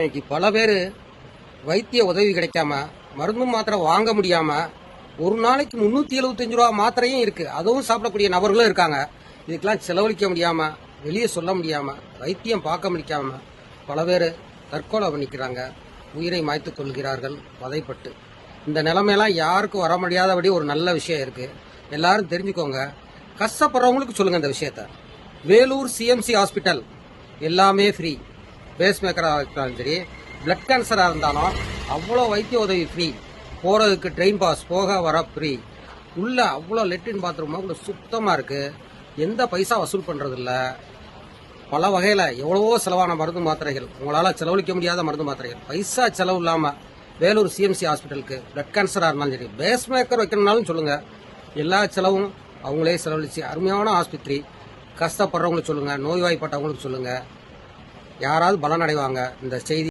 இன்னைக்கு பல பேர் வைத்திய உதவி கிடைக்காம மருந்து மாத்திரை வாங்க முடியாம ஒரு நாளைக்கு 375 ரூபா மாத்திரையும் இருக்கு, அதுவும் சாப்பிடக்கூடிய நபர்களும் இருக்காங்க. இதுக்கெல்லாம் செலவழிக்க முடியாம, வெளியே சொல்ல முடியாம, வைத்தியம் பார்க்க முடியாம பல பேர் தற்கொலை பண்ணிக்கிறாங்க, உயிரை மாய்த்து கொள்கிறார்கள் வதைப்பட்டு. இந்த நிலைமையெல்லாம் யாருக்கும் வர முடியாதபடி ஒரு நல்ல விஷயம் இருக்கு, எல்லாரும் தெரிஞ்சுக்கோங்க. கஷ்டப்படுறவங்களுக்கு சொல்லுங்க இந்த விஷயத்த. வேலூர் சிஎம்சி ஹாஸ்பிட்டல் எல்லாமே ஃப்ரீ. பேஸ் மேக்கராக இருந்தாலும் சரி, பிளட் கேன்சராக இருந்தாலும் அவ்வளோ வைத்திய உதவி ஃப்ரீ. போகிறதுக்கு ட்ரெயின் பாஸ், போக வர ஃப்ரீ. உள்ள அவ்வளோ லெட்ரின் பாத்ரூம் கூட சுத்தமாக இருக்குது, எந்த பைசா வசூல் பண்ணுறதில்ல. பல வகையில் எவ்வளவோ செலவான மருந்து மாத்திரைகள், உங்களால் செலவழிக்க முடியாத மருந்து மாத்திரைகள் பைசா செலவு இல்லாமல் வேலூர் சிஎம்சி ஹாஸ்பிட்டலுக்கு பிளட் கேன்சராக இருந்தாலும் சரி, பேஸ் மேக்கர் வைக்கணும்னாலும் சொல்லுங்கள், எல்லா செலவும் அவங்களே செலவழிச்சு அருமையான ஆஸ்பத்திரி. கஷ்டப்படுறவங்களுக்கு சொல்லுங்கள், நோய்வாய்ப்பட்டவங்களுக்கு சொல்லுங்கள், யாராவது பலனடைவாங்க இந்த செய்தி.